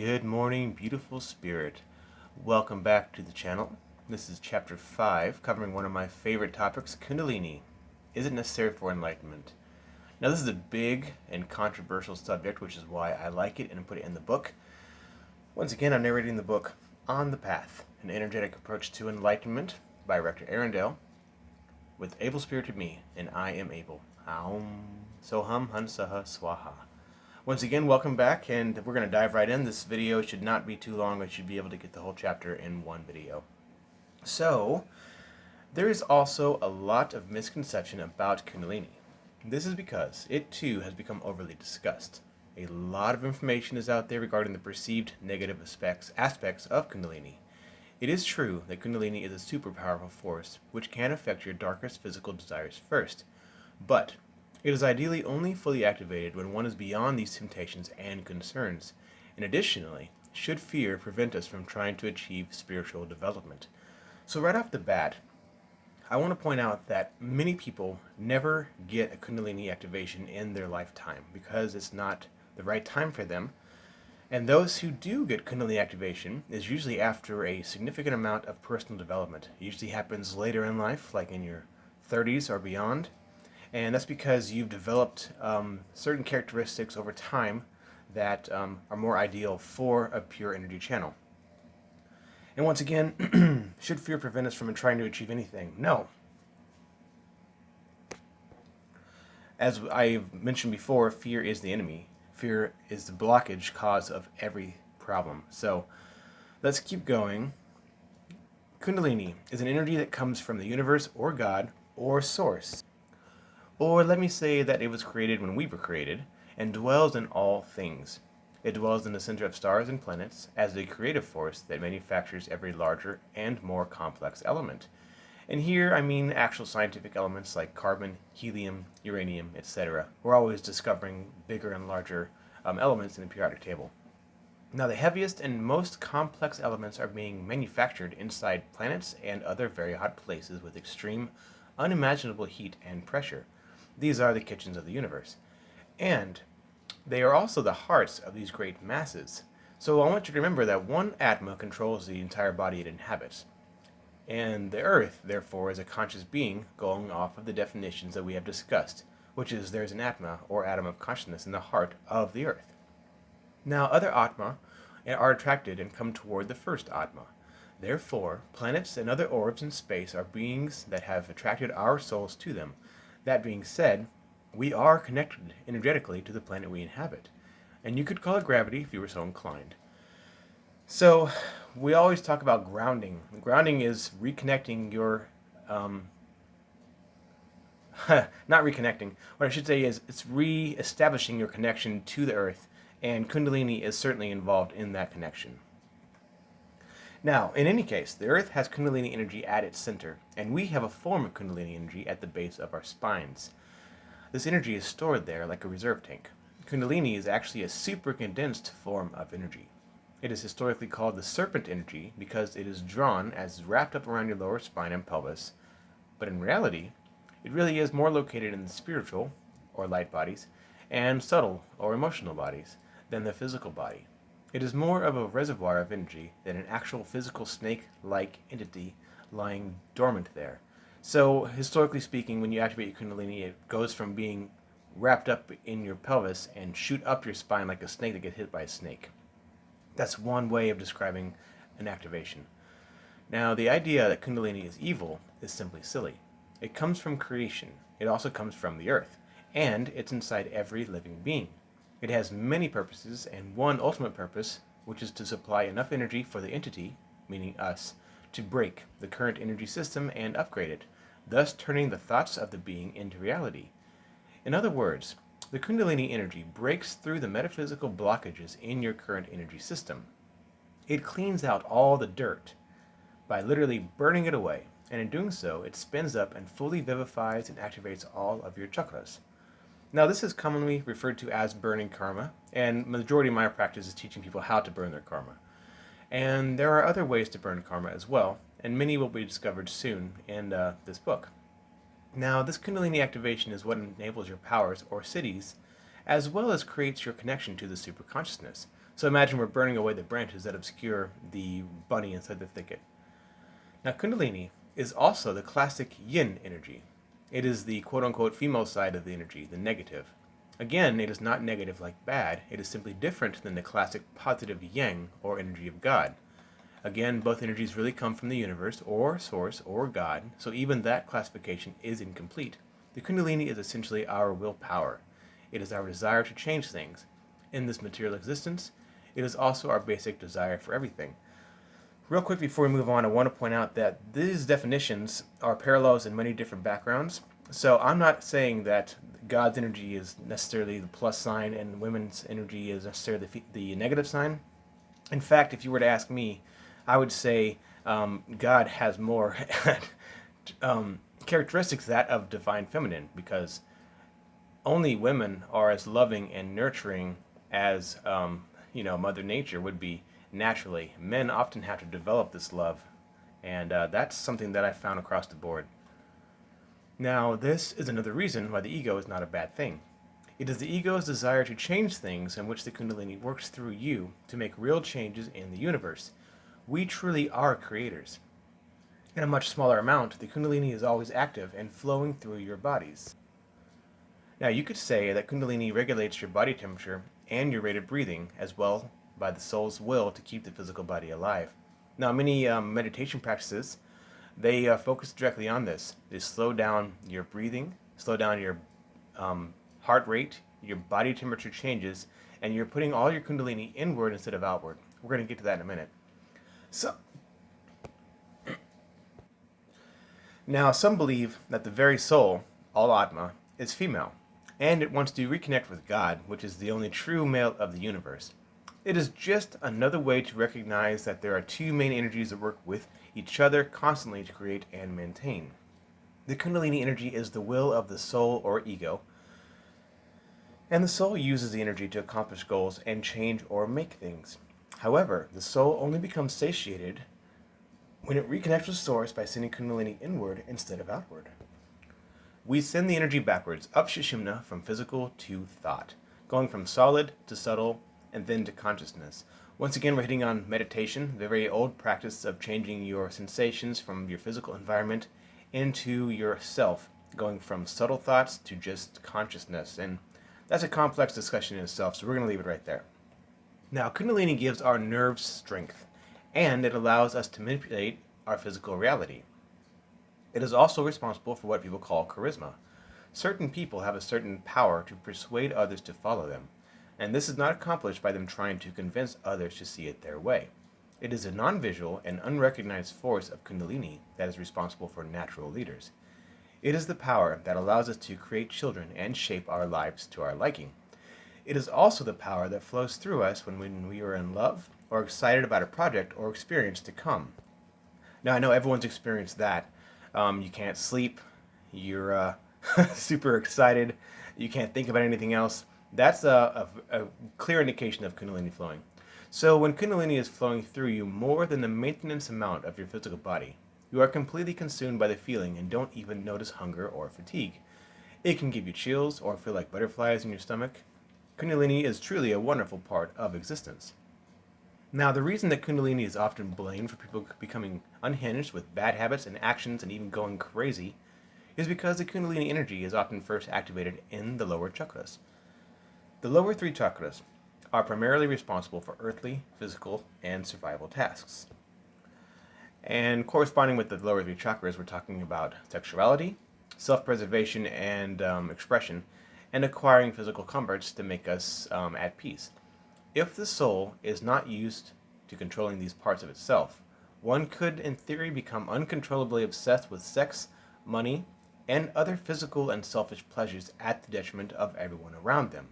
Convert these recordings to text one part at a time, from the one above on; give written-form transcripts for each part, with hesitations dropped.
Good morning, beautiful spirit. Welcome back to the channel. This is chapter 5, covering one of my favorite topics, Kundalini. Is it necessary for enlightenment? Now, this is a big and controversial subject, which is why I like it and put it in the book. Once again, I'm narrating the book On the Path, an energetic approach to enlightenment by Rector Arundel, with Abel Spirited Me, and I am Abel. Aum, Soham, Hansaha, Swāhā. Once again, welcome back, and we're going to dive right in. This video should not be too long. I should be able to get the whole chapter in one video. So, there is also a lot of misconception about Kundalini. This is because it too has become overly discussed. A lot of information is out there regarding the perceived negative aspects of Kundalini. It is true that Kundalini is a super powerful force which can affect your darkest physical desires first, but it is ideally only fully activated when one is beyond these temptations and concerns, and additionally, should fear prevent us from trying to achieve spiritual development. So right off the bat, I want to point out that many people never get a Kundalini activation in their lifetime because it's not the right time for them. And those who do get Kundalini activation is usually after a significant amount of personal development. It usually happens later in life, like in your 30s or beyond. And that's because you've developed certain characteristics over time that are more ideal for a pure energy channel. And once again, should fear prevent us from trying to achieve anything? No. As I've mentioned before, fear is the enemy. Fear is the blockage cause of every problem. So let's keep going. Kundalini is an energy that comes from the universe or God or source. Or let me say that it was created when we were created, and dwells in all things. It dwells in the center of stars and planets as the creative force that manufactures every larger and more complex element. And here I mean actual scientific elements like carbon, helium, uranium, etc. We're always discovering bigger and larger elements in the periodic table. Now, the heaviest and most complex elements are being manufactured inside planets and other very hot places with extreme, unimaginable heat and pressure. These are the kitchens of the universe. And they are also the hearts of these great masses. So I want you to remember that one Atma controls the entire body it inhabits. And the Earth, therefore, is a conscious being going off of the definitions that we have discussed, which is there's an Atma, or atom of consciousness, in the heart of the Earth. Now, other Atma are attracted and come toward the first Atma. Therefore, planets and other orbs in space are beings that have attracted our souls to them. That being said, we are connected energetically to the planet we inhabit, and you could call it gravity if you were so inclined. So, we always talk about grounding. Grounding is reconnecting your, not reconnecting, what I should say is it's re-establishing your connection to the Earth, and Kundalini is certainly involved in that connection. Now, in any case, the Earth has Kundalini energy at its center, and we have a form of Kundalini energy at the base of our spines. This energy is stored there like a reserve tank. Kundalini is actually a super condensed form of energy. It is historically called the serpent energy because it is drawn as wrapped up around your lower spine and pelvis, but in reality, it really is more located in the spiritual, or light bodies, and subtle, or emotional bodies, than the physical body. It is more of a reservoir of energy than an actual physical snake-like entity lying dormant there. So, historically speaking, when you activate your Kundalini, it goes from being wrapped up in your pelvis and shoot up your spine like a snake that gets hit by a snake. That's one way of describing an activation. Now, the idea that Kundalini is evil is simply silly. It comes from creation. It also comes from the earth. And it's inside every living being. It has many purposes, and one ultimate purpose, which is to supply enough energy for the entity, meaning us, to break the current energy system and upgrade it, thus turning the thoughts of the being into reality. In other words, the Kundalini energy breaks through the metaphysical blockages in your current energy system. It cleans out all the dirt by literally burning it away, and in doing so, it spins up and fully vivifies and activates all of your chakras. Now, this is commonly referred to as burning karma, and majority of my practice is teaching people how to burn their karma. And there are other ways to burn karma as well, and many will be discovered soon in this book. Now, this Kundalini activation is what enables your powers, or siddhis, as well as creates your connection to the superconsciousness. So imagine we're burning away the branches that obscure the bunny inside the thicket. Now, Kundalini is also the classic yin energy. It is the quote-unquote female side of the energy, the negative. Again, it is not negative like bad, it is simply different than the classic positive yang, or energy of God. Again, both energies really come from the universe, or source, or God, so even that classification is incomplete. The Kundalini is essentially our willpower. It is our desire to change things. In this material existence, it is also our basic desire for everything. Real quick before we move on, I want to point out that these definitions are parallels in many different backgrounds. So I'm not saying that God's energy is necessarily the plus sign and women's energy is necessarily the negative sign. In fact, if you were to ask me, I would say God has more characteristics that of divine feminine, because only women are as loving and nurturing as Mother Nature would be naturally. Men often have to develop this love, and that's something that I found across the board. Now, this is another reason why the ego is not a bad thing. It is the ego's desire to change things in which the Kundalini works through you to make real changes in the universe. We truly are creators. In a much smaller amount, the Kundalini is always active and flowing through your bodies. Now, you could say that Kundalini regulates your body temperature and your rate of breathing, as well by the soul's will to keep the physical body alive. Now, many meditation practices, they focus directly on this. They slow down your breathing, slow down your heart rate, your body temperature changes, and you're putting all your Kundalini inward instead of outward. We're going to get to that in a minute. So, now some believe that the very soul, all Atma, is female, and it wants to reconnect with God, which is the only true male of the universe. It is just another way to recognize that there are two main energies that work with each other constantly to create and maintain. The Kundalini energy is the will of the soul or ego, and the soul uses the energy to accomplish goals and change or make things. However, the soul only becomes satiated when it reconnects with Source by sending Kundalini inward instead of outward. We send the energy backwards, up Sushumna, from physical to thought, going from solid to subtle and then to consciousness. Once again, we're hitting on meditation, the very old practice of changing your sensations from your physical environment into yourself, going from subtle thoughts to just consciousness. And that's a complex discussion in itself, so we're going to leave it right there. Now, Kundalini gives our nerves strength, and it allows us to manipulate our physical reality. It is also responsible for what people call charisma. Certain people have a certain power to persuade others to follow them, and this is not accomplished by them trying to convince others to see it their way. It is a non-visual and unrecognized force of Kundalini that is responsible for natural leaders. It is the power that allows us to create children and shape our lives to our liking. It is also the power that flows through us when we are in love or excited about a project or experience to come. Now, I know everyone's experienced that. You can't sleep, you're super excited, you can't think about anything else. That's a clear indication of Kundalini flowing. So when Kundalini is flowing through you more than the maintenance amount of your physical body, you are completely consumed by the feeling and don't even notice hunger or fatigue. It can give you chills or feel like butterflies in your stomach. Kundalini is truly a wonderful part of existence. Now, the reason that Kundalini is often blamed for people becoming unhinged with bad habits and actions and even going crazy is because the Kundalini energy is often first activated in the lower chakras. The lower three chakras are primarily responsible for earthly, physical, and survival tasks. And corresponding with the lower three chakras, we're talking about sexuality, self-preservation and expression, and acquiring physical comforts to make us at peace. If the soul is not used to controlling these parts of itself, one could, in theory, become uncontrollably obsessed with sex, money, and other physical and selfish pleasures at the detriment of everyone around them.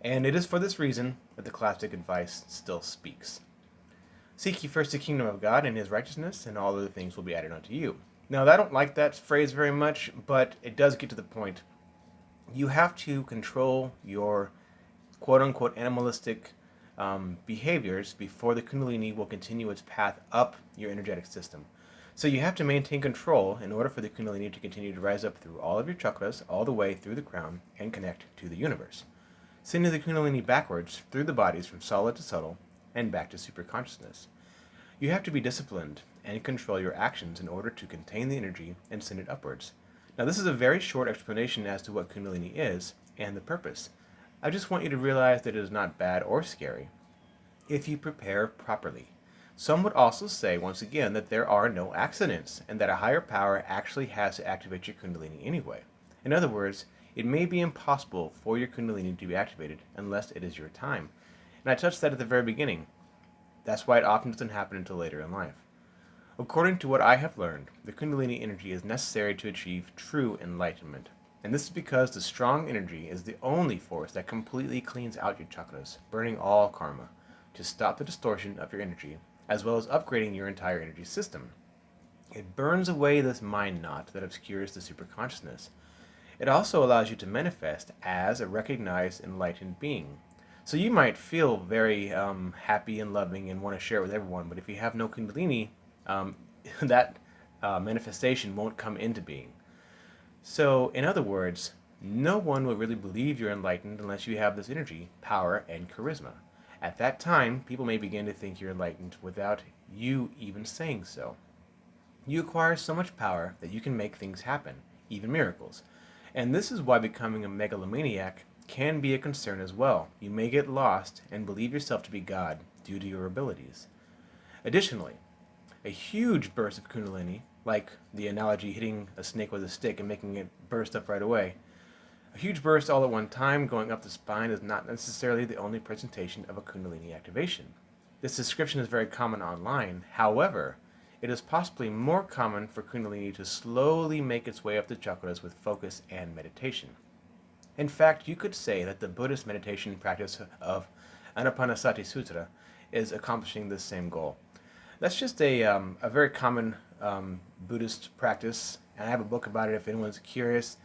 And it is for this reason that the classic advice still speaks. Seek ye first the kingdom of God and his righteousness, and all other things will be added unto you. Now, I don't like that phrase very much, but it does get to the point. You have to control your quote-unquote animalistic behaviors before the Kundalini will continue its path up your energetic system. So you have to maintain control in order for the Kundalini to continue to rise up through all of your chakras, all the way through the crown, and connect to the universe. sending the Kundalini backwards through the bodies from solid to subtle and back to superconsciousness. You have to be disciplined and control your actions in order to contain the energy and send it upwards. Now, this is a very short explanation as to what Kundalini is and the purpose. I just want you to realize that it is not bad or scary if you prepare properly. Some would also say, once again, that there are no accidents and that a higher power actually has to activate your Kundalini anyway. In other words, it may be impossible for your Kundalini to be activated unless it is your time. And I touched that at the very beginning. That's why it often doesn't happen until later in life. According to what I have learned, the Kundalini energy is necessary to achieve true enlightenment. And this is because the strong energy is the only force that completely cleans out your chakras, burning all karma, to stop the distortion of your energy, as well as upgrading your entire energy system. It burns away this mind knot that obscures the superconsciousness. It also allows you to manifest as a recognized enlightened being. So you might feel very happy and loving and want to share it with everyone, but if you have no Kundalini, that manifestation won't come into being. So, in other words, no one will really believe you're enlightened unless you have this energy, power, and charisma. At that time, people may begin to think you're enlightened without you even saying so. You acquire so much power that you can make things happen, even miracles. And this is why becoming a megalomaniac can be a concern as well. You may get lost and believe yourself to be God due to your abilities. Additionally, a huge burst of Kundalini, like the analogy hitting a snake with a stick and making it burst up right away, a huge burst all at one time going up the spine is not necessarily the only presentation of a Kundalini activation. This description is very common online. However, it is possibly more common for Kundalini to slowly make its way up the chakras with focus and meditation. In fact, you could say that the Buddhist meditation practice of Anapanasati Sutra is accomplishing this same goal. That's just a very common Buddhist practice, and I have a book about it if anyone's curious.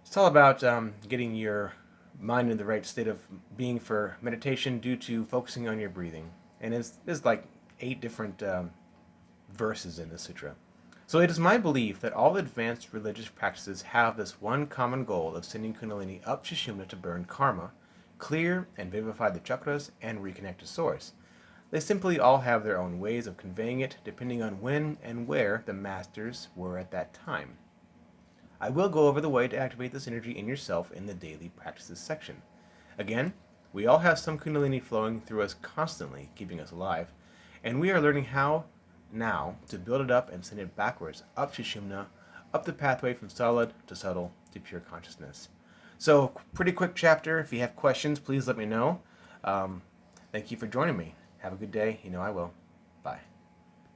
It's all about getting your mind in the right state of being for meditation due to focusing on your breathing. And there's like 8 different verses in the sutra. So it is my belief that all advanced religious practices have this one common goal of sending Kundalini up Sushumna to burn karma, clear and vivify the chakras, and reconnect to source. They simply all have their own ways of conveying it depending on when and where the masters were at that time. I will go over the way to activate this energy in yourself in the daily practices section. Again, we all have some Kundalini flowing through us constantly, keeping us alive, and we are learning how now to build it up and send it backwards, up Sushumna, up the pathway from solid to subtle to pure consciousness. So, pretty quick chapter. If you have questions, please let me know. Thank you for joining me. Have a good day. You know I will. Bye.